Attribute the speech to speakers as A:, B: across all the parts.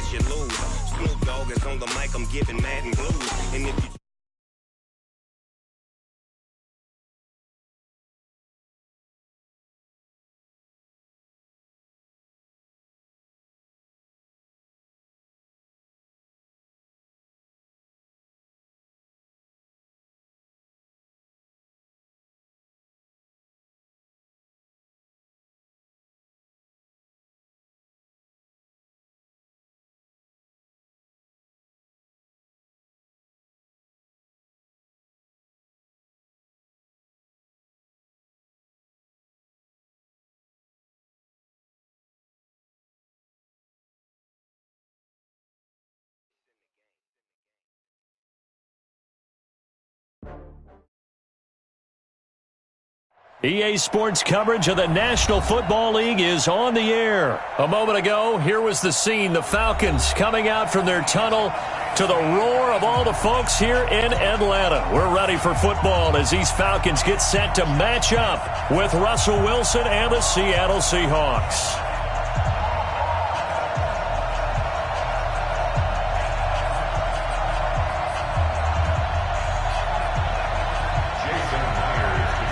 A: unless you lose. Snoop Dogg is on the mic, I'm giving mad and blues. And if you
B: EA Sports coverage of the National Football League is on the air. A moment ago, here was the scene. The Falcons coming out from their tunnel to the roar of all the folks here in Atlanta. We're ready for football as these Falcons get set to match up with Russell Wilson and the Seattle Seahawks.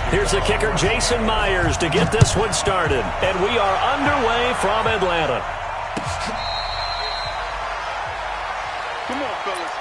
B: Here's the kicker, Jason Myers, to get this one started. And we are underway from Atlanta.
C: Come on, fellas.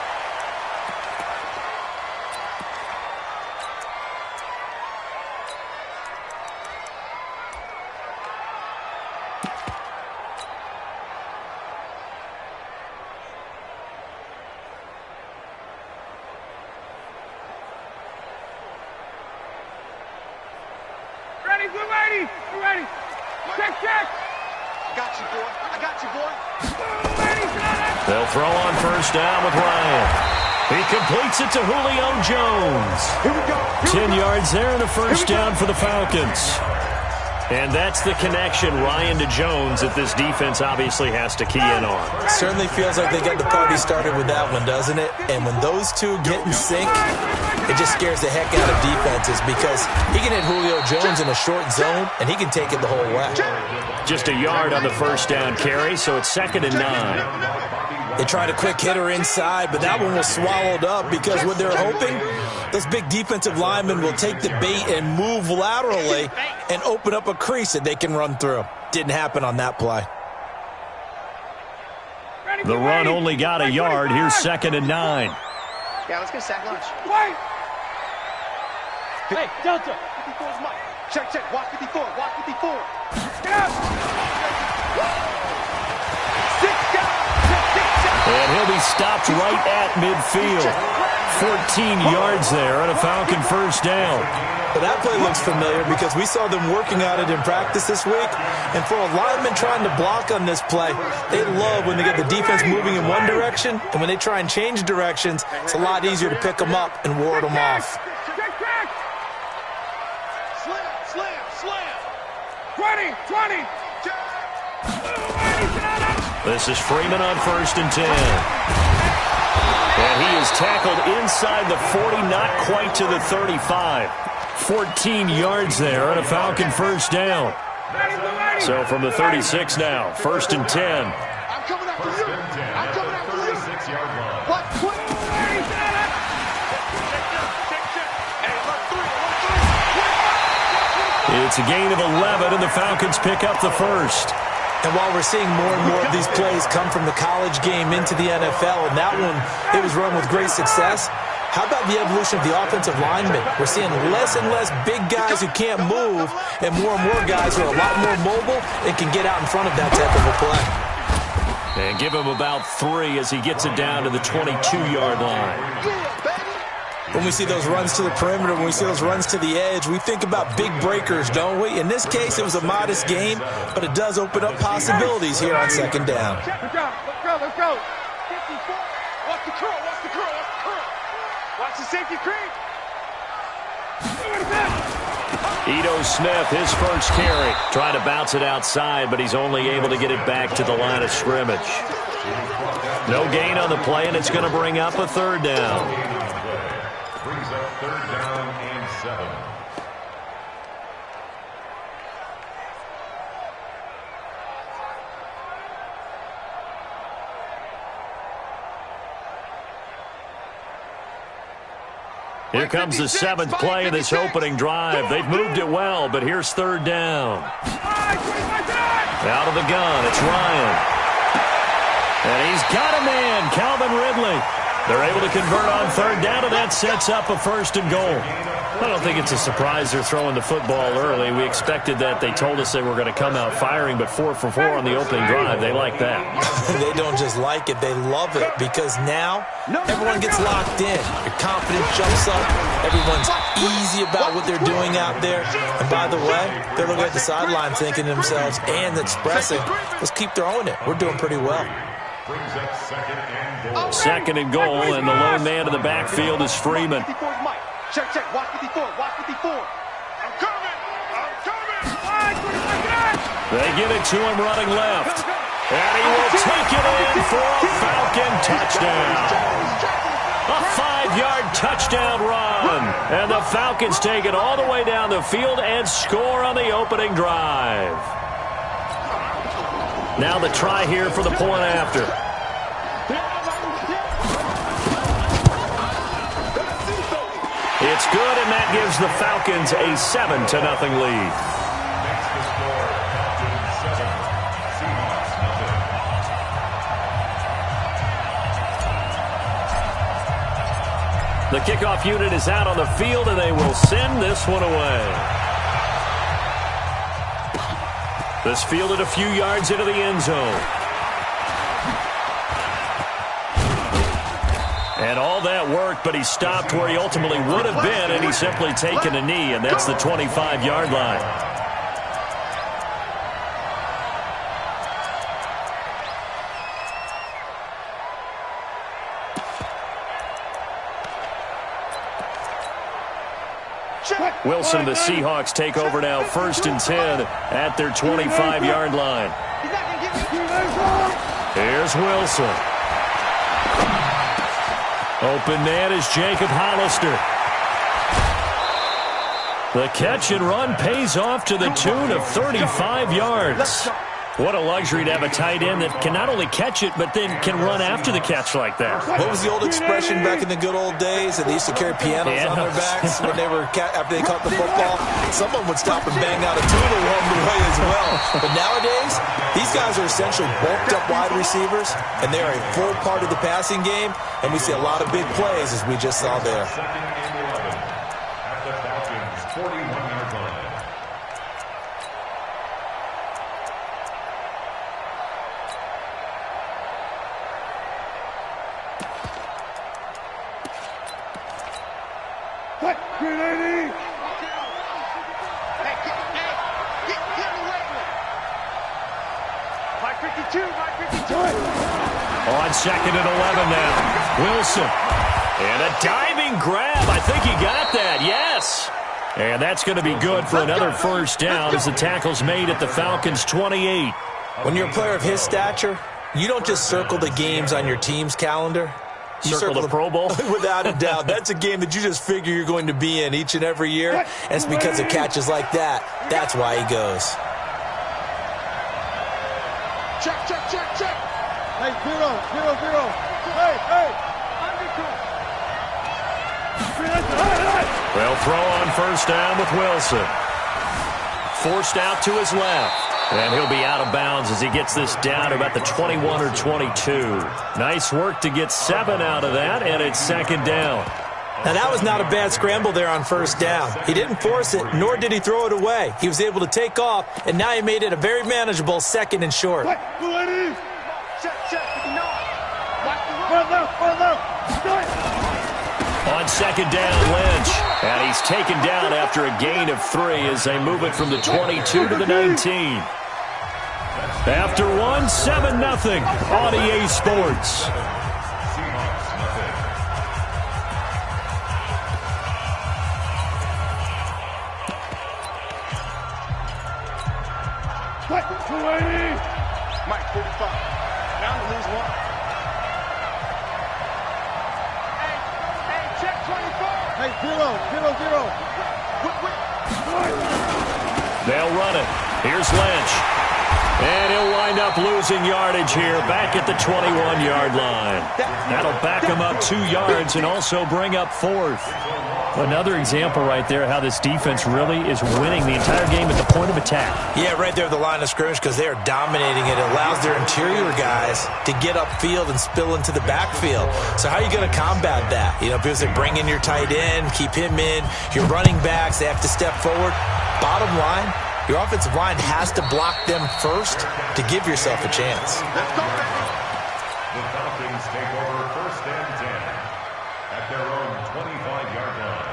D: We're ready. Check.
C: I got you, boy.
B: They'll throw on first down with Ryan. He completes it to Julio Jones.
D: Here we go.
B: 10 yards there and a first down for the Falcons. And that's the connection, Ryan to Jones, that this defense obviously has to key in on.
E: Certainly feels like they got the party started with that one, doesn't it? And when those two get in sync, it just scares the heck out of defenses because he can hit Julio Jones in a short zone, and he can take it the whole way.
B: Just a yard on the first down carry, so it's 2nd and 9.
E: They tried a quick hitter inside, but that one was swallowed up because what they're hoping, those big defensive linemen will take the bait and move laterally and open up a crease that they can run through. Didn't happen on that play.
B: The run only got a yard. Here's 2nd and 9.
C: Yeah, let's get sack lunch.
D: Wait. Hey, Delta.
C: 54's Mike. Check. Watch 54.
D: Get up.
C: 6 guys.
B: And he'll be stopped right at midfield. 14 yards there on a Falcon first down.
E: But that play looks familiar because we saw them working on it in practice this week. And for a lineman trying to block on this play, they love when they get the defense moving in one direction. And when they try and change directions, it's a lot easier to pick them up and ward them off.
D: Check.
C: Slam.
D: 20.
B: This is Freeman on 1st and 10. And he is tackled inside the 40, not quite to the 35. 14 yards there on a Falcon first down. So from the 36 now, 1st and 10.
C: I'm coming after you. 6-yard line. What?
B: It's a gain of 11, and the Falcons pick up the first.
E: And while we're seeing more and more of these plays come from the college game into the NFL, and that one, it was run with great success, how about the evolution of the offensive linemen? We're seeing less and less big guys who can't move and more guys who are a lot more mobile and can get out in front of that type of a play.
B: And give him about 3 as he gets it down to the 22-yard line.
E: When we see those runs to the perimeter, when we see those runs to the edge, we think about big breakers, don't we? In this case, it was a modest gain, but it does open up possibilities here on 2nd down.
D: Let's go.
C: 54. Watch the curl. Watch the safety creep.
B: Ito Smith, his first carry. Trying to bounce it outside, but he's only able to get it back to the line of scrimmage. No gain on the play, and it's going to bring up a 3rd down.
F: Brings up 3rd down and 7.
B: Here comes the seventh play of this opening drive. They've moved it well, but here's third down. Out of the gun, it's Ryan. And he's got a man, Calvin Ridley. They're able to convert on third down, and that sets up a first and goal. I don't think it's a surprise they're throwing the football early. We expected that. They told us they were going to come out firing, but 4 for 4 on the opening drive. They like that.
E: They don't just like it, they love it, because now everyone gets locked in. Your confidence jumps up. Everyone's easy about what they're doing out there. And by the way, they're looking at the sideline thinking to themselves and expressing, let's keep throwing it. We're doing pretty well.
F: Brings up
B: second and goal, and the lone man in the backfield is Freeman.
D: Check, check. Watch 54. Watch 54. I'm coming.
B: They give it to him running left. And he will take it in for a Falcon touchdown. A 5-yard touchdown run. And the Falcons take it all the way down the field and score on the opening drive. Now the try here for the point after. It's good, and that gives the Falcons a 7-0 lead.
F: Next to score, Falcons 7, Seahawks nothing.
B: The kickoff unit is out on the field, and they will send this one away. This fielded a few yards into the end zone. And all that worked, but he stopped where he ultimately would have been, and he's simply taken a knee, and that's the 25-yard line. Wilson and the Seahawks take over now, 1st and 10 at their 25-yard line. Here's Wilson. Open man is Jacob Hollister. The catch and run pays off to the tune of 35 yards. What a luxury to have a tight end that can not only catch it, but then can run after the catch like that.
E: What was the old expression back in the good old days that they used to carry pianos on their backs when they were after they caught the football? Someone would stop and bang out a tune along the way as well. But nowadays, these guys are essentially bulked up wide receivers, and they are a full part of the passing game, and we see a lot of big plays as we just saw there.
F: 2nd and 11 at the Falcons' 41-yard line.
D: What? Grenade! Mike 52, Mike 52.
B: On 2nd and 11 now. Wilson. And a diving grab. I think he got that. Yes. And that's going to be good for another first down as the tackle's made at the Falcons' 28.
E: When you're a player of his stature, you don't just circle the games on your team's calendar. You
B: Circle the Pro Bowl?
E: Without a doubt. That's a game that you just figure you're going to be in each and every year. And it's because of catches like that. That's why he goes.
D: Check, check, check, check. Hey, 0, 0, 0. Hey, hey.
B: They'll throw on first down with Wilson. Forced out to his left. And he'll be out of bounds as he gets this down to about the 21 or 22. Nice work to get 7 out of that, and it's 2nd down.
E: Now, that was not a bad scramble there on first down. He didn't force it, nor did he throw it away. He was able to take off, and now he made it a very manageable 2nd and short.
D: Check, check.
B: On 2nd down, Lynch. And he's taken down after a gain of 3 as they move it from the 22 to the 19. After one, 7-0 on EA Sports.
F: Seahawks nothing.
D: What? 280. Mike 45. Down to lose 1. Hey, check 24. Hey, 0, 0, 0.
B: They'll run it. Here's Lynch. And he'll wind up losing yardage here back at the 21-yard line. That'll back him up 2 yards and also bring up 4th. Another example right there how this defense really is winning the entire game at the point of attack. Yeah, right there at the line of scrimmage because they are dominating it. It allows their interior guys to get upfield and spill into the backfield. So how are you going to combat that? You know, people say bring in your tight end, keep him in. Your running backs, they have to step forward. Bottom line, your offensive line has to block them first to give yourself a chance.
F: The Falcons take over 1st and 10 at their own 25-yard line.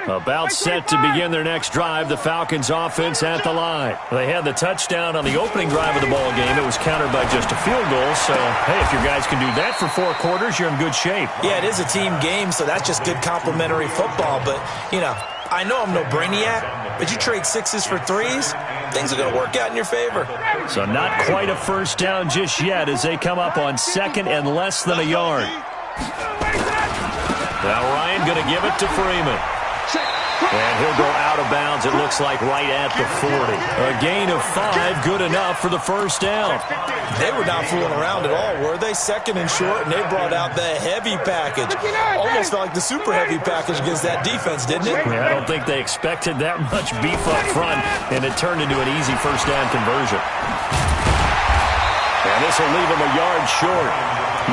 B: About set to begin their next drive, the Falcons offense at the line. They had the touchdown on the opening drive of the ball game. It was countered by just a field goal. So, hey, if your guys can do that for 4 quarters, you're in good shape. Yeah, it is a team game, so that's just good complementary football. But, you know, I know I'm no brainiac, but you trade 6s for 3s, things are going to work out in your favor. So not quite a first down just yet as they come up on 2nd and less than a yard. Now Ryan going to give it to Freeman. And he'll go out of bounds, it looks like, right at the 40. A gain of 5, good enough for the first down. They were not fooling around at all, were they? 2nd and short, and they brought out the heavy package. Almost felt like the super heavy package against that defense, didn't it? Yeah, I don't think they expected that much beef up front, and it turned into an easy first down conversion. And this will leave him a yard short.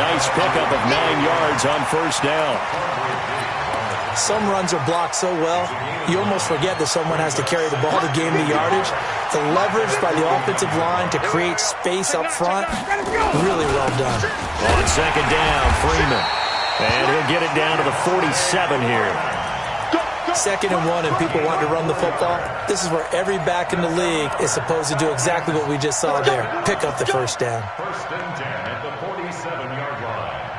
B: Nice pickup of 9 yards on first down. Some runs are blocked so well, you almost forget that someone has to carry the ball to gain the yardage. The leverage by the offensive line to create space up front, really well done. On 2nd down, Freeman. And he'll get it down to the 47 here. 2nd and 1 and people want to run the football. This is where every back in the league is supposed to do exactly what we just saw there. Pick up the first down.
F: 1st and 10 at the 47-yard line.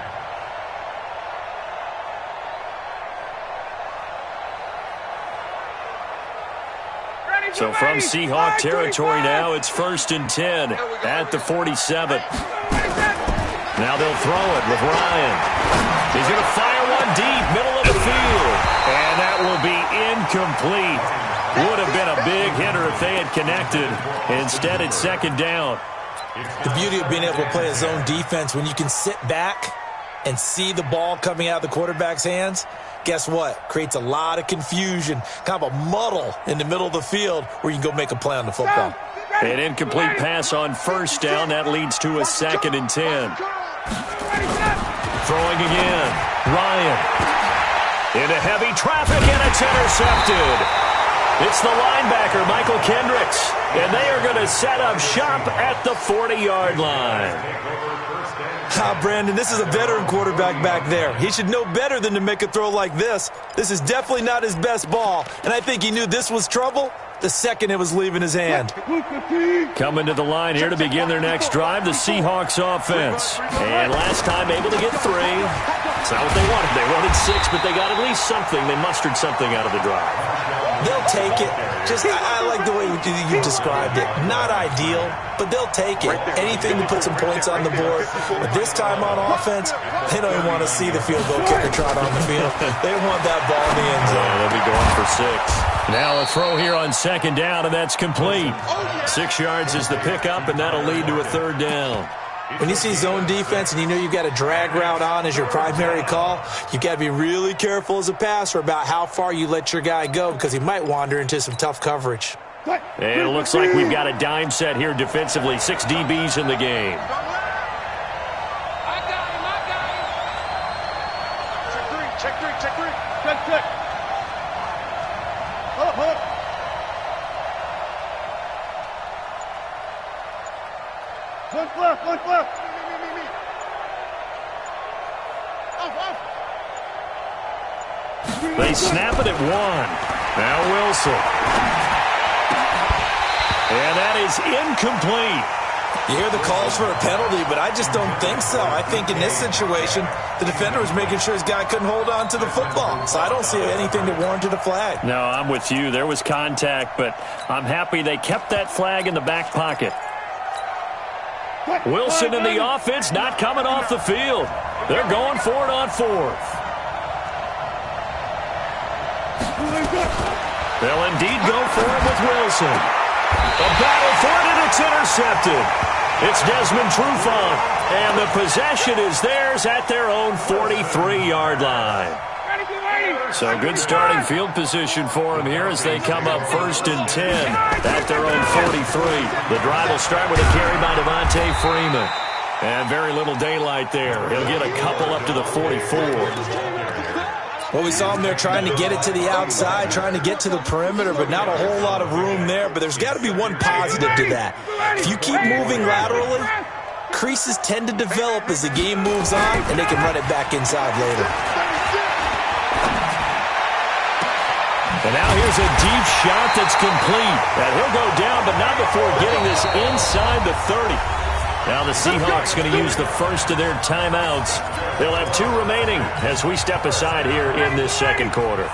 B: So from Seahawk territory now, it's 1st and 10 at the 47. Now they'll throw it with Ryan. He's going to fire one deep, middle of the field. And that will be incomplete. Would have been a big hitter if they had connected. Instead, it's 2nd down. The beauty of being able to play a zone defense when you can sit back and see the ball coming out of the quarterback's hands, guess what? Creates a lot of confusion, kind of a muddle in the middle of the field where you can go make a play on the football. An incomplete pass on first down. That leads to a 2nd and 10. Throwing again. Ryan. Into heavy traffic, and it's intercepted. It's the linebacker, Michael Kendricks. And they are going to set up shop at the 40-yard line. Brandon, this is a veteran quarterback back there. He should know better than to make a throw like this. This is definitely not his best ball, and I think he knew this was trouble the second it was leaving his hand. Coming to the line here to begin their next drive, the Seahawks offense. And last time able to get 3. That's not what they wanted. They wanted 6, but they got at least something. They mustered something out of the drive. They'll take it. I like the way you described it. Not ideal, but they'll take it. Anything to put some points on the board. But this time on offense, they don't even want to see the field goal kicker trot on the field. They want that ball in the end zone. Yeah, they'll be going for 6. Now a throw here on 2nd down, and that's complete. 6 yards is the pickup, and that'll lead to a 3rd down. When you see zone defense and you know you've got a drag route on as your primary call, you've got to be really careful as a passer about how far you let your guy go because he might wander into some tough coverage. And it looks like we've got a dime set here defensively. 6 DBs in the game.
D: Check three. Check. Hold up. One left. Off.
B: They snap it at 1. Now Wilson. And that is incomplete. You hear the calls for a penalty, but I just don't think so. I think in this situation, the defender was making sure his guy couldn't hold on to the football. So I don't see anything that warranted a flag. No, I'm with you. There was contact, but I'm happy they kept that flag in the back pocket. Wilson in the offense, not coming off the field. They're going for it on 4th. They'll indeed go for it with Wilson. A battle for it, and it's intercepted. It's Desmond Trufant, and the possession is theirs at their own 43-yard line. So good starting field position for them here as they come up 1st and 10 at their own 43. The drive will start with a carry by Devontae Freeman. And very little daylight there. He'll get a couple up to the 44.
E: Well, we saw him there trying to get it to the outside, trying to get to the perimeter, but not a whole lot of room there. But there's got to be one positive to that. If you keep moving laterally, creases tend to develop as the game moves on, and they can run it back inside later.
B: And now here's a deep shot that's complete. And he'll go down, but not before getting this inside the 30. Now the Seahawks going to use the first of their timeouts. They'll have 2 remaining as we step aside here in this second quarter.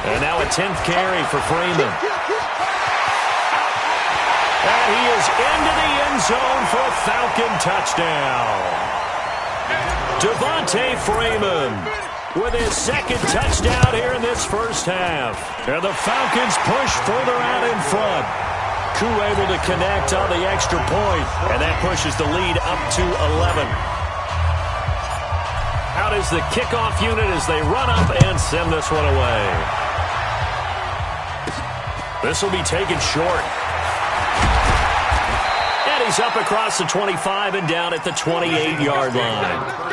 B: And now a 10th carry for Freeman. And he is into the end zone for a Falcon touchdown. Devontae Freeman with his second touchdown here in this first half. And the Falcons push further out in front. Koo able to connect on the extra point, and that pushes the lead up to 11. Out is the kickoff unit as they run up and send this one away. This will be taken short. And he's up across the 25 and down at the 28-yard line.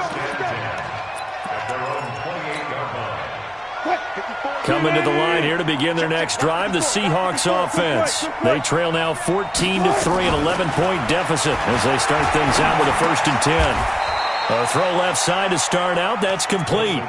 B: Coming to the line here to begin their next drive, the Seahawks offense. They trail now 14-3, an 11-point deficit as they start things out with a 1st and 10. A throw left side to start out. That's complete.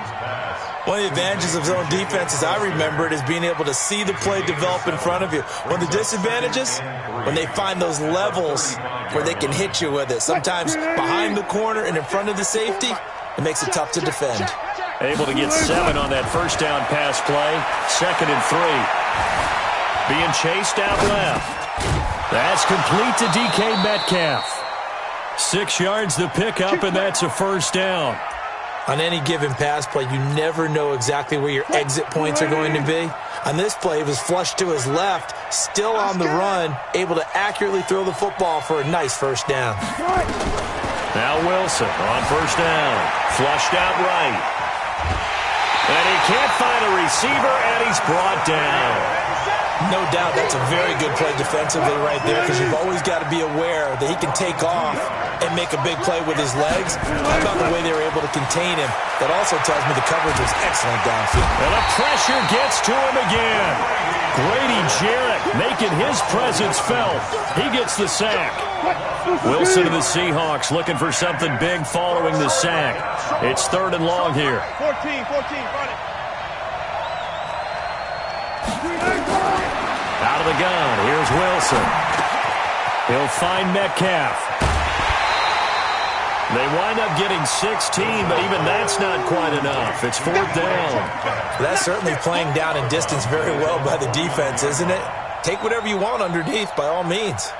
E: One of the advantages of zone defense, as I remember it, is being able to see the play develop in front of you. One of the disadvantages, when they find those levels where they can hit you with it. Sometimes behind the corner and in front of the safety, it makes it tough to defend.
B: Able to get 7 on that first down pass play. 2nd and 3. Being chased out left. That's complete to DK Metcalf. 6 yards the pickup, and that's a first down.
E: On any given pass play, you never know exactly where your exit points are going to be. On this play, it was flushed to his left, still on the run, able to accurately throw the football for a nice first down.
B: Now Wilson on first down. Flushed out right. And he can't find a receiver, and he's brought down.
E: No doubt that's a very good play defensively right there, because you've always got to be aware that he can take off and make a big play with his legs. How about the way they were able to contain him? That also tells me the coverage was excellent downfield.
B: And the pressure gets to him again. Grady Jarrett making his presence felt. He gets the sack. Wilson and the Seahawks looking for something big following the sack. It's 3rd and long here.
D: 14, run it.
B: Out of the gun, here's Wilson. He'll find Metcalf. They wind up getting 16, but even that's not quite enough. It's 4th down.
E: That's certainly playing down in distance very well by the defense, isn't it? Take whatever you want underneath, by all means.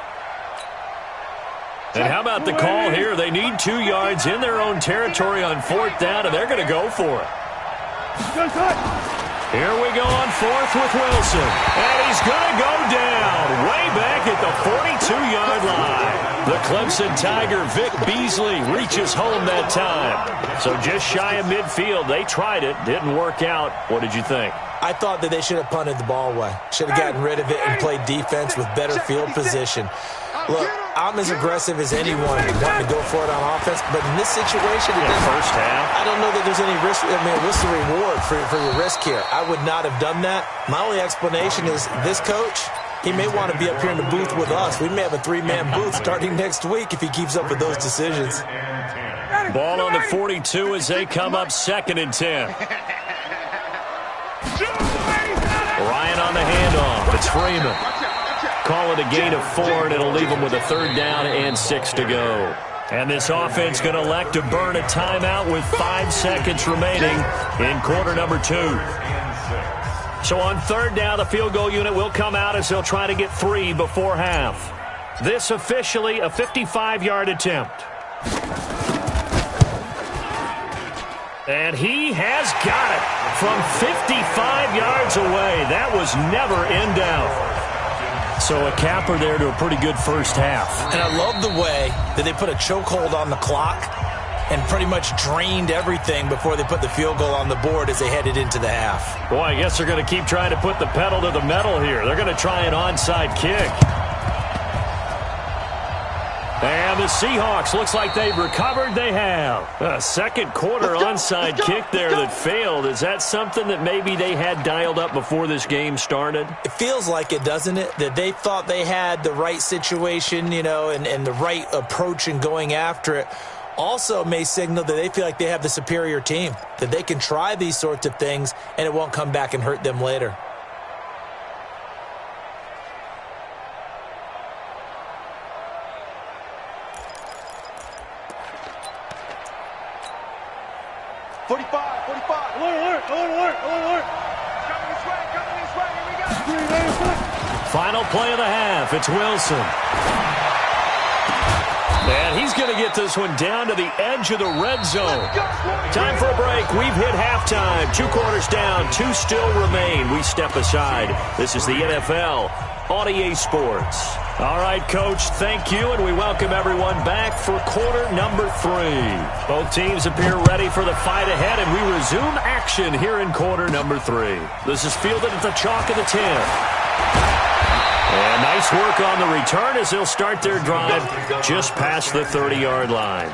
B: And how about the call here? They need 2 yards in their own territory on 4th down, and they're going to go for it. Here we go on 4th with Wilson. And he's going to go down way back at the 42-yard line. The Clemson Tiger, Vic Beasley, reaches home that time. So just shy of midfield. They tried it. Didn't work out. What did you think?
E: I thought that they should have punted the ball away. Should have gotten rid of it and played defense with better field position. Look, I'm as aggressive as anyone wanting to go for it on offense, but in this situation,
B: first half,
E: I don't know that there's any risk. I mean, what's the reward for your risk here? I would not have done that. My only explanation is this coach, he may want to be up here in the booth with us. We may have a 3-man booth starting next week if he keeps up with those decisions.
B: Ball on the 42 as they come up 2nd and 10. Ryan on the handoff. It's Freeman. Call it a gain of 4, and it'll leave them with a 3rd down and 6 to go. And this offense going to elect to burn a timeout with 5 seconds remaining in quarter number 2. So on 3rd down, the field goal unit will come out as they'll try to get 3 before half. This officially a 55-yard attempt. And he has got it from 55 yards away. That was never in doubt. So a capper there to a pretty good first half.
E: And I love the way that they put a chokehold on the clock and pretty much drained everything before they put the field goal on the board as they headed into the half.
B: Boy, I guess they're going to keep trying to put the pedal to the metal here. They're going to try an onside kick. And the Seahawks, looks like they've recovered. They have. A second quarter onside kick there that failed. Is that something that maybe they had dialed up before this game started?
E: It feels like it, doesn't it? That they thought they had the right situation, you know, and the right approach in going after it. Also may signal that they feel like they have the superior team, that they can try these sorts of things and it won't come back and hurt them later.
D: Alert.
B: Final play of the half. It's Wilson. And he's going to get this one down to the edge of the red zone. Time for a break. We've hit halftime. 2 quarters down. 2 still remain. We step aside. This is the NFL on EA Sports. All right, Coach, thank you, and we welcome everyone back for quarter number 3. Both teams appear ready for the fight ahead, and we resume action here in quarter number 3. This is fielded at the chalk of the 10. And nice work on the return as they'll start their drive just past the 30-yard line.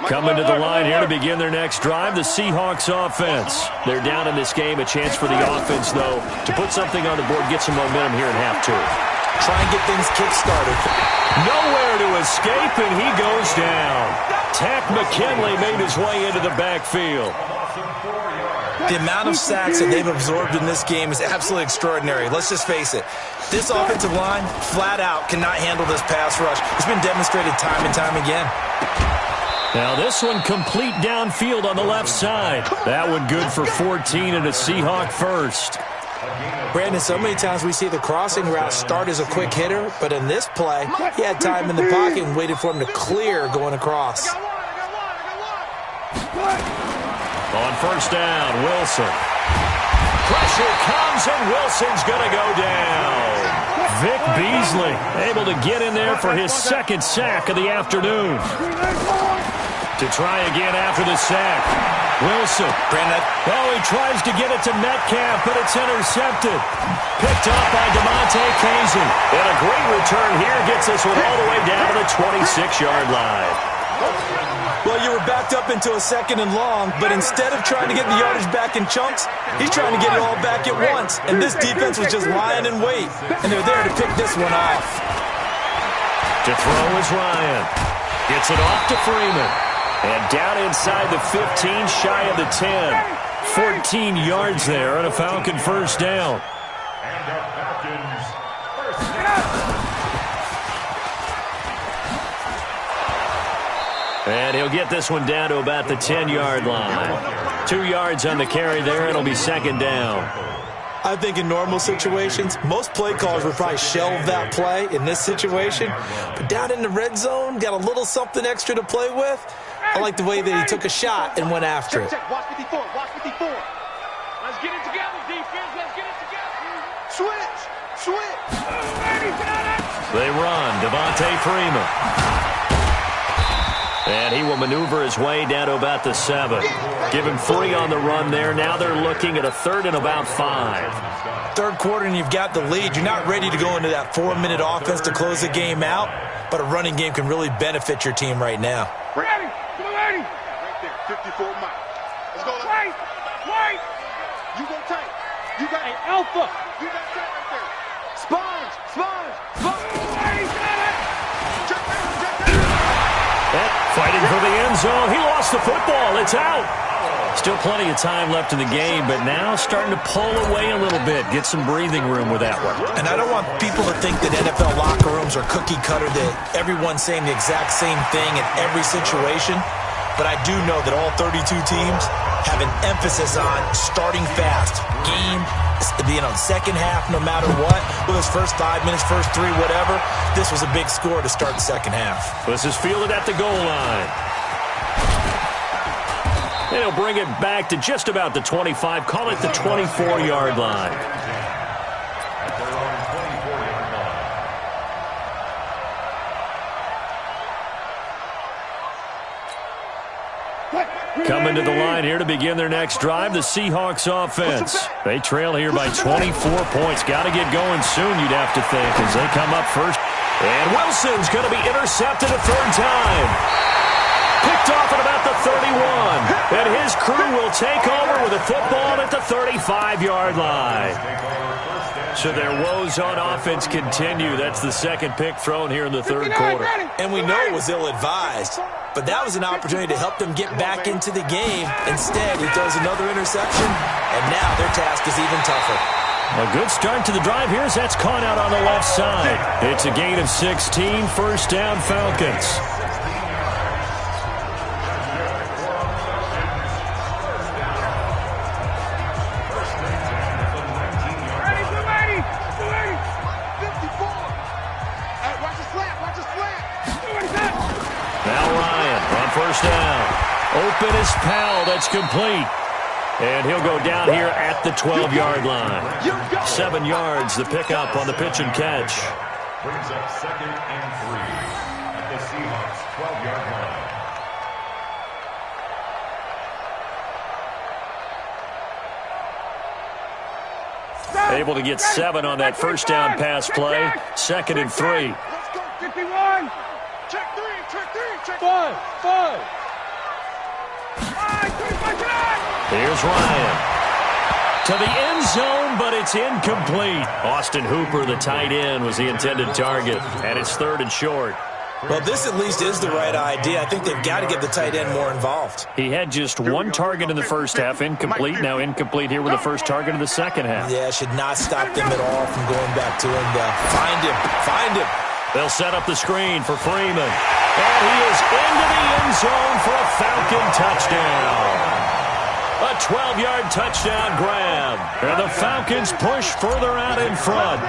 B: Coming to the line here to begin their next drive, the Seahawks offense. They're down in this game. A chance for the offense, though, to put something on the board, get some momentum here in half 2.
E: Try and get things kick-started.
B: Nowhere to escape, and he goes down. Tack McKinley made his way into the backfield.
E: The amount of sacks that they've absorbed in this game is absolutely extraordinary. Let's just face it. This offensive line, flat out, cannot handle this pass rush. It's been demonstrated time and time again.
B: Now this one complete downfield on the left side. That one good for 14 and a Seahawk first.
E: Brandon, so many times we see the crossing route start as a quick hitter, but in this play, he had time in the pocket and waited for him to clear going across.
B: On first down, Wilson. Pressure comes, and Wilson's going to go down. Vic Beasley able to get in there for his second sack of the afternoon. To try again after the sack. Wilson.
E: Brandon.
B: Oh, he tries to get it to Metcalf, but it's intercepted. Picked up by DeMonte Casey. And a great return here gets this one all the way down to the 26-yard line.
E: Well, you were backed up into a second and long, but instead of trying to get the yardage back in chunks, he's trying to get it all back at once. And this defense was just lying in wait, and they're there to pick this one off.
B: To throw is Ryan. Gets it off to Freeman. And down inside the 15, shy of the 10. 14 yards there and a Falcon first down.
F: And a Falcons first down.
B: And he'll get this one down to about the 10-yard line. 2 yards on the carry there. It'll be second down.
E: I think in normal situations, most play callers would probably shelve that play in this situation. But down in the red zone, got a little something extra to play with. I like the way that he took a shot and went after it.
D: Watch 54. Let's get it together, defense. Let's get it together. Switch.
B: They run. Devontae Freeman. And he will maneuver his way down to about the 7. Give him 3 on the run there. Now they're looking at a 3rd and about 5.
E: Third quarter and you've got the lead. You're not ready to go into that 4-minute offense to close the game out, but a running game can really benefit your team right now.
D: Ready. Right there. 54 miles. Let's go. Wait. You go tight. You got an alpha. You got tight right there. Sponge.
B: Fighting for the end zone. He lost the football. It's out. Still plenty of time left in the game, but now starting to pull away a little bit. Get some breathing room with that one.
E: And I don't want people to think that NFL locker rooms are cookie cutter, that everyone's saying the exact same thing in every situation. but I do know that all 32 teams have an emphasis on starting fast. Game, second half, no matter what, whether it's first 5 minutes, first 3, whatever, this was a big score to start the second half.
B: This is fielded at the goal line. And he'll bring it back to just about the 25, call it the 24-yard line.
F: At their own 24-yard line.
B: Coming to the line here to begin their next drive, the Seahawks offense. They trail here by 24 points. Got to get going soon, you'd have to think, as they come up first. And Wilson's going to be intercepted a third time. Picked off at about the 31. And his crew will take over with a football at the 35-yard line. So their woes on offense continue. That's the second pick thrown here in the third quarter.
E: And we know it was ill-advised, but that was an opportunity to help them get back into the game. Instead, he throws another interception, and now their task is even tougher.
B: A good start to the drive here as that's caught out on the left side. It's a gain of 16, first down Falcons. First down. Open is Powell. That's complete. And he'll go down here at the 12-yard line. 7 yards, the pickup on the pitch and catch.
F: Brings up 2nd and 3 at the Seahawks 12-yard line.
B: Able to get 7 on that first down pass play. 2nd and 3.
D: Let's go, 51. Check 3, check 3, check 5.
B: Here's Ryan. To the end zone, but it's incomplete. Austin Hooper, the tight end, was the intended target. And it's 3rd and short.
E: Well, this at least is the right idea. I think they've got to get the tight end more involved.
B: He had just 1 target in the first half, incomplete. Now incomplete here with the first target of the second half.
E: Yeah, should not stop them at all from going back to him. Find him.
B: They'll set up the screen for Freeman. And he is into the end zone for a Falcon touchdown. A 12-yard touchdown grab. And the Falcons push further out in front.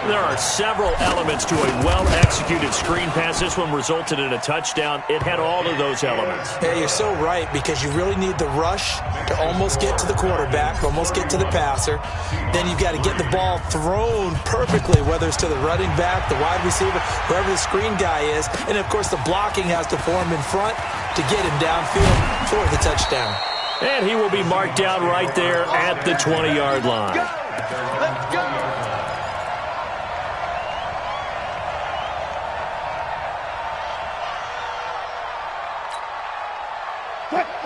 B: There are several elements to a well-executed screen pass. This one resulted in a touchdown. It had all of those elements.
E: Yeah, you're so right, because you really need the rush to almost get to the quarterback, almost get to the passer. Then you've got to get the ball thrown perfectly, whether it's to the running back, the wide receiver, whoever the screen guy is. And, of course, the blocking has to form in front to get him downfield for the touchdown.
B: And he will be marked down right there at the 20-yard line.
D: Let's go.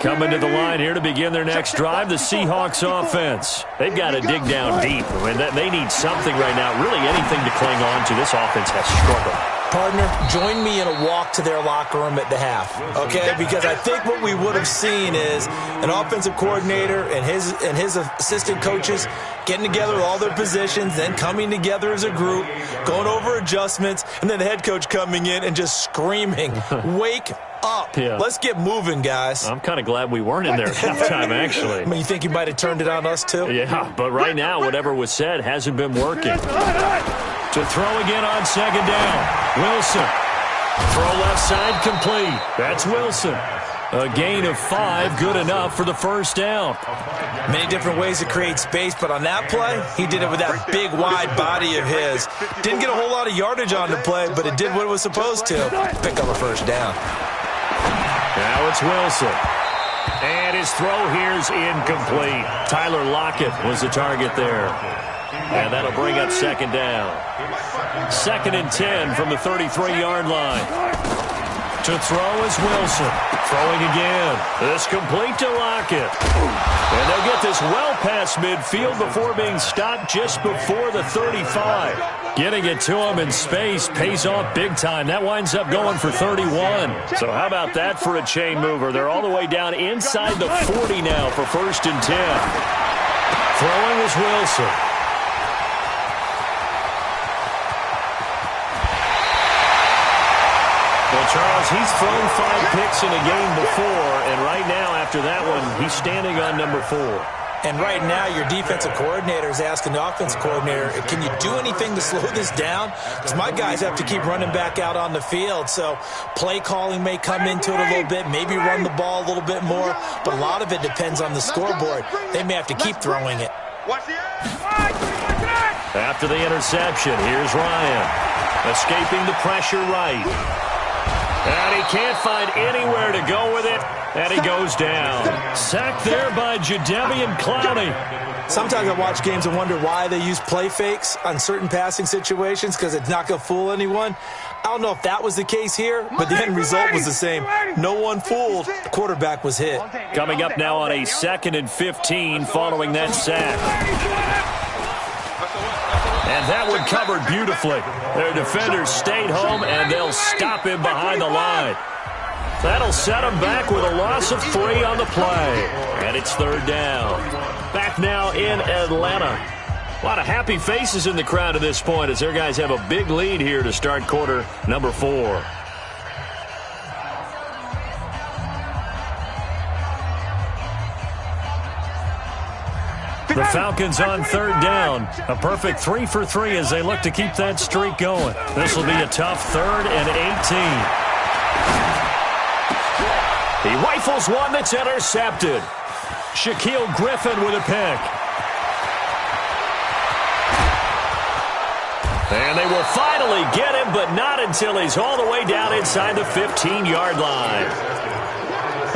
B: Coming to the line here to begin their next drive, the Seahawks offense. They've got to dig down deep. I mean, they need something right now, really anything to cling on to. This offense has struggled.
E: Partner, join me in a walk to their locker room at the half, okay? Because I think what we would have seen is an offensive coordinator and his assistant coaches getting together with all their positions, then coming together as a group, going over adjustments, and then the head coach coming in and just screaming, wake up. Yeah. Let's get moving, guys.
B: I'm kind of glad we weren't in there at halftime, actually.
E: I mean, you think you might have turned it on us, too?
B: Yeah, but right now, whatever was said hasn't been working. To throw again on second down. Wilson. Throw left side complete. That's Wilson. A gain of 5, good enough for the first down.
E: Many different ways to create space, but on that play, he did it with that big, wide body of his. Didn't get a whole lot of yardage on the play, but it did what it was supposed to. Pick up a first down.
B: Now it's Wilson. And his throw here's incomplete. Tyler Lockett was the target there. And that'll bring up second down. 2nd and 10 from the 33-yard line. To throw is Wilson. Throwing again. This complete to Lockett. And they'll get this well past midfield before being stopped just before the 35. Getting it to him in space pays off big time. That winds up going for 31. So how about that for a chain mover? They're all the way down inside the 40 now for 1st and 10. Throwing is Wilson. Charles Because he's thrown 5 picks in a game before, and right now, after that one, he's standing on number 4.
E: And right now, your defensive coordinator is asking the offensive coordinator, can you do anything to slow this down? Because my guys have to keep running back out on the field. So play calling may come into it a little bit, maybe run the ball a little bit more, but a lot of it depends on the scoreboard. They may have to keep throwing it.
B: After the interception, here's Ryan. Escaping the pressure right. And he can't find anywhere to go with it. And he goes down. Sacked there by Jadeveon Clowney.
E: Sometimes I watch games and wonder why they use play fakes on certain passing situations, because it's not going to fool anyone. I don't know if that was the case here, but the end result was the same. No one fooled. The quarterback was hit.
B: Coming up now on a 2nd and 15 following that sack. And that one covered beautifully. Their defenders stayed home, and they'll stop him behind the line. That'll set him back with a loss of 3 on the play. And it's 3rd down. Back now in Atlanta. A lot of happy faces in the crowd at this point as their guys have a big lead here to start quarter number 4. The Falcons on 3rd down. A perfect 3 for 3 as they look to keep that streak going. This will be a tough 3rd and 18. He rifles one that's intercepted. Shaquille Griffin with a pick. And they will finally get him, but not until he's all the way down inside the 15-yard line.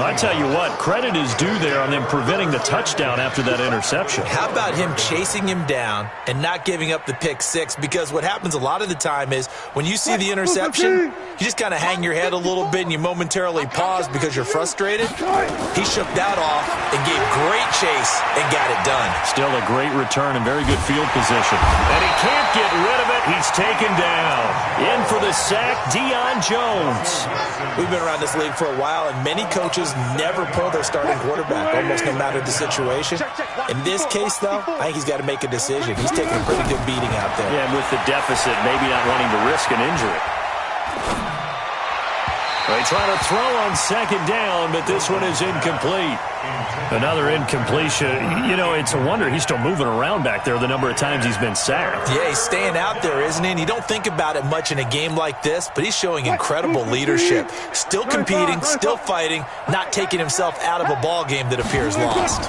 B: I tell you what, credit is due there on them preventing the touchdown after that interception.
E: How about him chasing him down and not giving up the pick 6? Because what happens a lot of the time is when you see the interception, you just kind of hang your head a little bit and you momentarily pause because you're frustrated. He shook that off and gave great chase and got it done.
B: Still a great return and very good field position. And he can't get rid of it. He's taken down. In for the sack, Deion Jones.
E: We've been around this league for a while, and many coaches never pull their starting quarterback, almost no matter the situation. In this case, though, I think he's got to make a decision. He's taking a pretty good beating out there.
B: Yeah, and with the deficit, maybe not wanting to risk an injury. They try to throw on 2nd down, but this one is incomplete. Another incompletion. You know, it's a wonder he's still moving around back there the number of times he's been sacked.
E: Yeah, he's staying out there, isn't he? And you don't think about it much in a game like this, but he's showing incredible leadership. Still competing, still fighting, not taking himself out of a ball game that appears lost.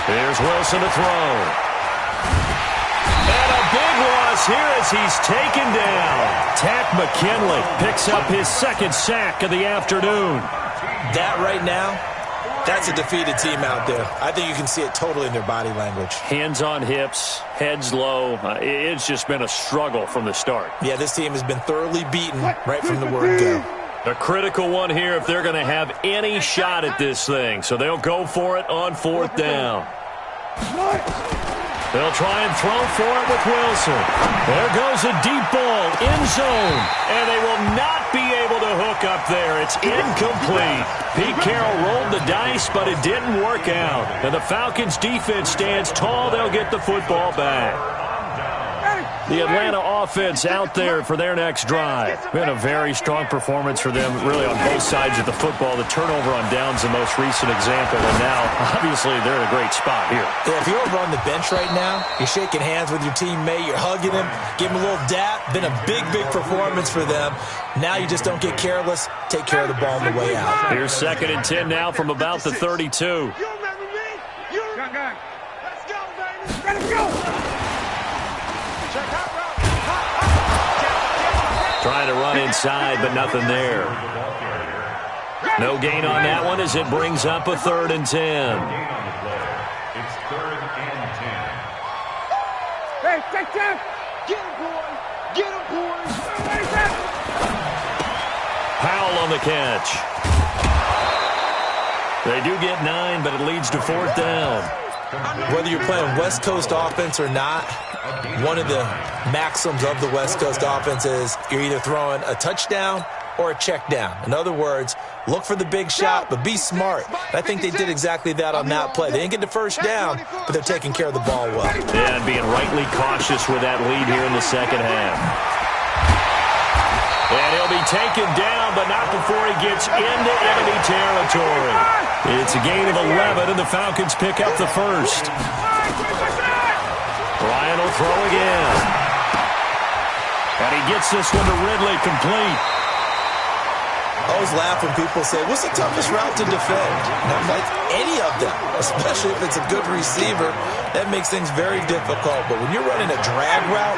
B: Here's Wilson to throw. And a big loss here as he's taken down. Tack McKinley picks up his 2nd sack of the afternoon.
E: That right now, that's a defeated team out there. I think you can see it totally in their body language.
B: Hands on hips, heads low. It's just been a struggle from the start.
E: Yeah, this team has been thoroughly beaten right from the word go.
B: A critical one here if they're going to have any shot at this thing. So they'll go for it on 4th down. They'll try and throw for it with Wilson. There goes a deep ball, end zone. And they will not be able to hook up there. It's incomplete. Pete Carroll rolled the dice, but it didn't work out. And the Falcons' defense stands tall. They'll get the football back. The Atlanta offense out there for their next drive. Been a very strong performance for them, really, on both sides of the football. The turnover on downs, the most recent example, and now, obviously, they're in a great spot here.
E: Yeah, if you're over on the bench right now, you're shaking hands with your teammate, you're hugging him, give him a little dap. Been a big, big performance for them. Now you just don't get careless. Take care of the ball on the way out.
B: Here's 2nd and 10 now from about the 32.
D: You remember me? Let's go, baby. Let's go.
B: Trying to run inside, but nothing there. No gain on that one as it brings up a 3rd and 10.
F: It's 3rd and 10.
D: Hey, take that. Get him, boy. Get him, boy.
B: Powell on the catch. They do get 9, but it leads to 4th down.
E: Whether you're playing West Coast offense or not, one of the maxims of the West Coast offense is you're either throwing a touchdown or a check down. In other words, look for the big shot, but be smart. And I think they did exactly that on that play. They didn't get the first down, but they're taking care of the ball well.
B: Yeah, and being rightly cautious with that lead here in the second half. And he'll be taken down, but not before he gets into enemy territory. It's a gain of 11, and the Falcons pick up the first. Ryan will throw again. And he gets this one to Ridley complete.
E: I always laugh when people say, what's the toughest route to defend? And I'm like, any of them, especially if it's a good receiver. That makes things very difficult. But when you're running a drag route,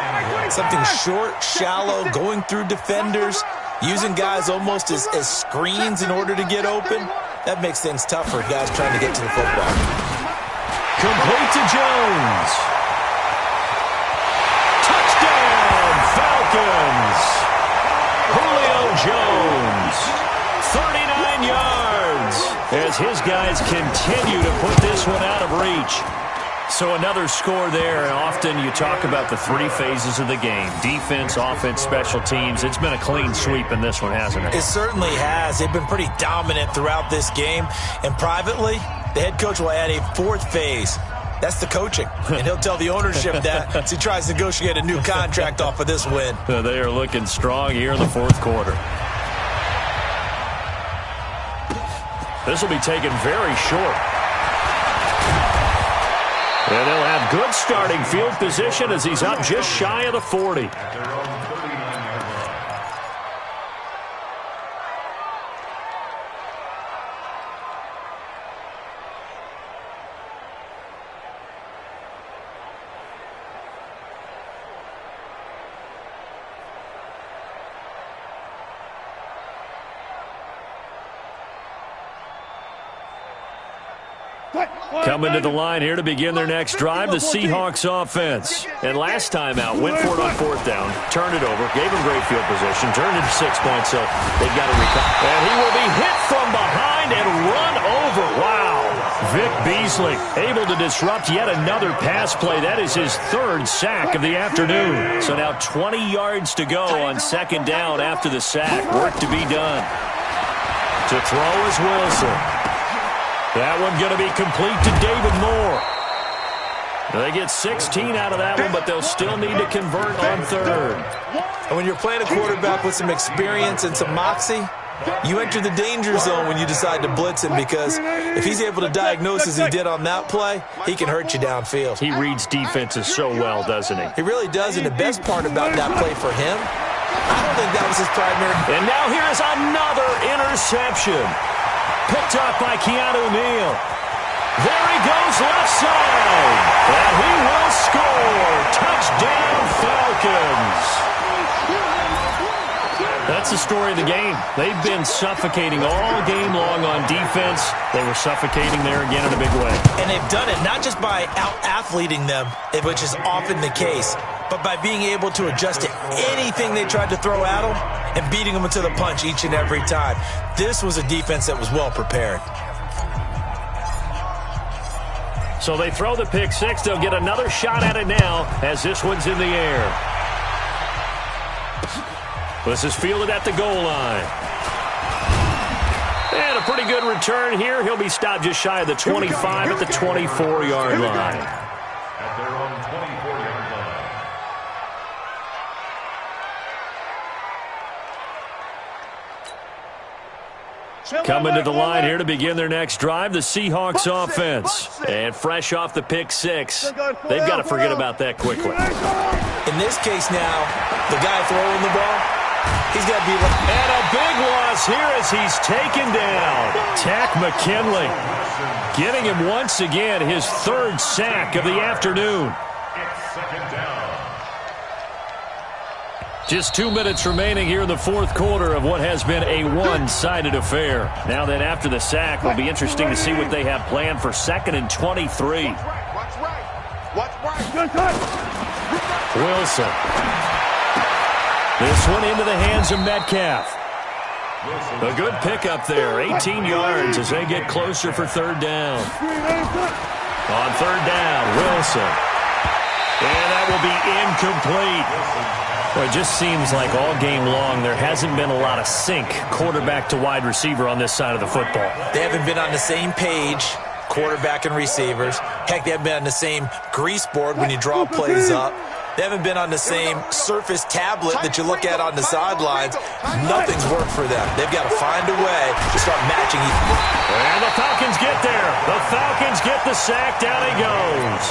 E: something short, shallow, going through defenders, using guys almost as screens in order to get open, that makes things tough for guys trying to get to the football.
B: Complete to Jones. Touchdown, Falcons. Julio Jones, 39 yards, as his guys continue to put this one out of reach. So another score there, and often you talk about the three phases of the game: defense, offense, special teams. It's been a clean sweep in this one, hasn't it?
E: It certainly has. They've been pretty dominant throughout this game. And privately, the head coach will add a fourth phase. That's the coaching. And he'll tell the ownership that as he tries to negotiate a new contract off of this win.
B: They are looking strong here in the fourth quarter. This will be taken very short. And they'll have good starting field position as he's up just shy of the 40. Coming to the line here to begin their next drive, the Seahawks offense. And last time out, went for it on fourth down, turned it over, gave him great field position, turned it to 6 points, so they've got to recover. And he will be hit from behind and run over. Wow. Vic Beasley able to disrupt yet another pass play. That is his third sack of the afternoon. So now 20 yards to go on second down after the sack. Work to be done. To throw is Wilson. That one going to be complete to David Moore. They get 16 out of that one, but they'll still need to convert on third.
E: And when you're playing a quarterback with some experience and some moxie, you enter the danger zone when you decide to blitz him, because if he's able to diagnose as he did on that play, he can hurt you downfield.
B: He reads defenses so well, doesn't he?
E: He really does, and the best part about that play for him, I don't think that was his primary.
B: And now here is another interception. Picked up by Keanu Neal. There he goes left side. And he will score. Touchdown, Falcons. That's the story of the game. They've been suffocating all game long on defense. They were suffocating there again in a big way.
E: And they've done it not just by out-athleting them, which is often the case, but by being able to adjust to anything they tried to throw at them and beating them into the punch each and every time. This was a defense that was well prepared.
B: So they throw the pick six. They'll get another shot at it now as this one's in the air. This is fielded at the goal line. And a pretty good return here. He'll be stopped just shy of the 25 at the 24-yard line.
F: At their own 24-yard line.
B: Coming to the line here to begin their next drive, the Seahawks offense. And fresh off the pick six, they've got to forget about that quickly.
E: In this case now, the guy throwing the ball, he's got to be...
B: And a big loss here as he's taken down. Tack McKinley getting him once again his third sack of the afternoon.
F: It's second down.
B: Just 2 minutes remaining here in the fourth quarter of what has been a one-sided affair. Now that after the sack, will be interesting to see what they have planned for 2nd and 23. Wilson. This one into the hands of Metcalf. A good pickup there, 18 yards as they get closer for third down. On third down, Wilson. And that will be incomplete. Well, it just seems like all game long there hasn't been a lot of sync quarterback to wide receiver on this side of the football.
E: They haven't been on the same page, quarterback and receivers. Heck, they haven't been on the same grease board when you draw plays up. They haven't been on the same Surface tablet that you look at on the sidelines. Nothing's worked for them. They've got to find a way to start matching.
B: And the Falcons get there. The Falcons get the sack. Down he goes.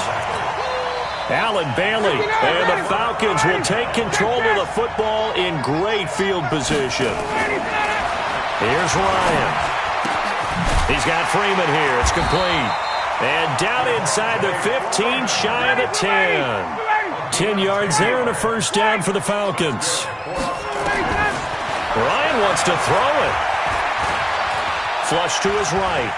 B: Allen Bailey. And the Falcons will take control of the football in great field position. Here's Ryan. He's got Freeman here. It's complete. And down inside the 15, shy of the 10. 10 yards there and a first down for the Falcons. Ryan wants to throw it. Flush to his right.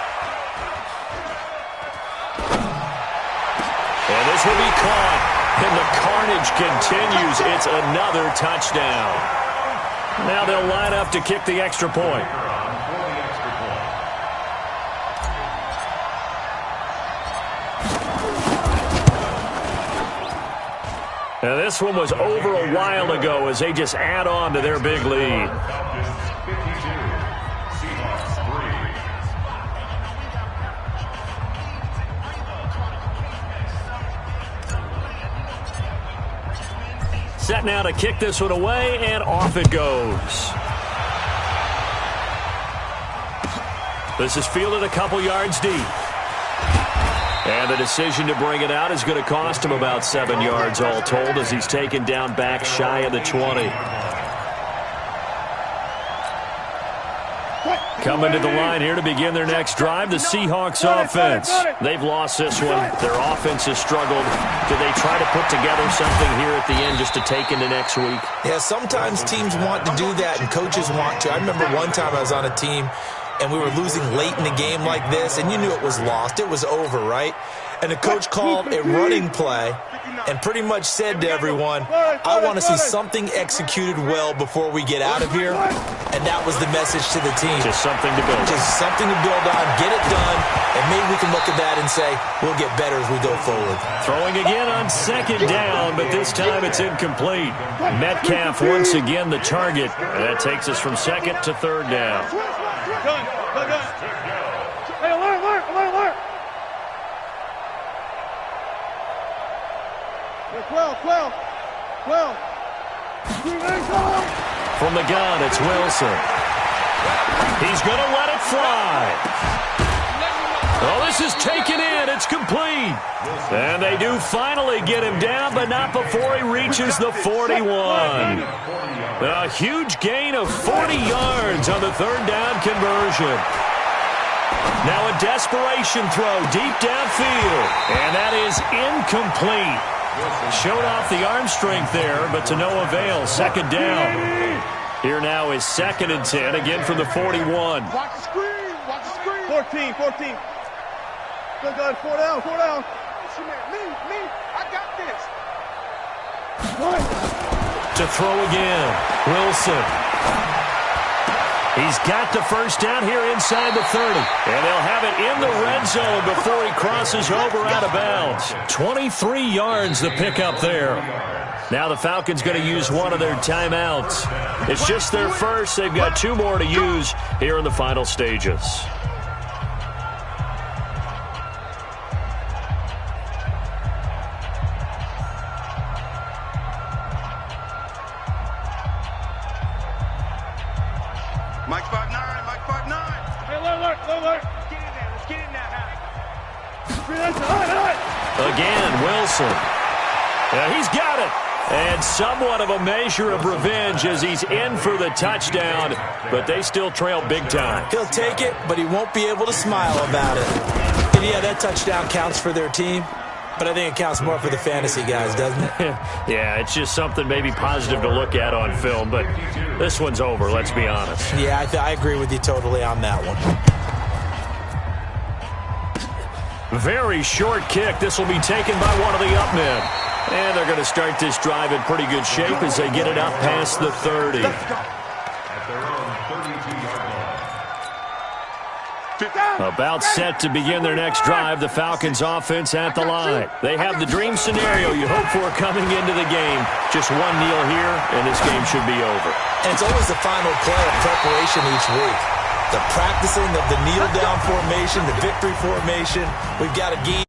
B: And this will be caught. And the carnage continues. It's another touchdown. Now they'll line up to kick the extra point. Now this one was over a while ago as they just add on to their big lead. Set now to kick this one away, and off it goes. This is fielded a couple yards deep. And the decision to bring it out is going to cost him about 7 yards all told as he's taken down back shy of the 20. Coming to the line here to begin their next drive, the Seahawks offense. They've lost this one. Their offense has struggled. Do they try to put together something here at the end just to take into next week?
E: Yeah, sometimes teams want to do that and coaches want to. I remember one time I was on a team and we were losing late in the game like this, and you knew it was lost. It was over, right? And the coach called a running play and pretty much said to everyone, I want to see something executed well before we get out of here. And that was the message to the team.
B: Just something to build on.
E: Just something to build on, get it done, and maybe we can look at that and say, we'll get better as we go forward.
B: Throwing again on second down, but this time it's incomplete. Metcalf once again the target. That takes us from second to third down.
D: Hey, alert. Well.
B: From the gun, it's Wilson. He's going to let it fly. Oh, this is taken in. It's complete. And they do finally get him down, but not before he reaches the 41. A huge gain of 40 yards on the third down conversion. Now a desperation throw deep downfield. And that is incomplete. Showed off the arm strength there, but to no avail. Second down. Here now is 2nd and 10, again from the 41.
D: Watch the screen. 14. Good, 4 down. Me. I got this.
B: To throw again. Wilson. He's got the first down here inside the 30. And they'll have it in the red zone before he crosses over out of bounds. 23 yards the pickup there. Now the Falcons going to use one of their timeouts. It's just their first. They've got 2 more to use here in the final stages.
D: Mike 5'9". Hey, alert. Let's get in there.
B: Again, Wilson. Yeah, he's got it. And somewhat of a measure of revenge as he's in for the touchdown, but they still trail big time.
E: He'll take it, but he won't be able to smile about it. And yeah, that touchdown counts for their team, but I think it counts more for the fantasy guys, doesn't it?
B: Yeah, it's just something maybe positive to look at on film, but this one's over, let's be honest.
E: Yeah, I agree with you totally on that one.
B: Very short kick. This will be taken by one of the up men. And they're going to start this drive in pretty good shape as they get it up past the 30.
F: At their own 32-yard line.
B: About set to begin their next drive, the Falcons offense at the line. They have the dream scenario you hope for coming into the game. Just one kneel here, and this game should be over.
E: And it's always the final play of preparation each week. The practicing of the kneel-down formation, the victory formation. We've got a game.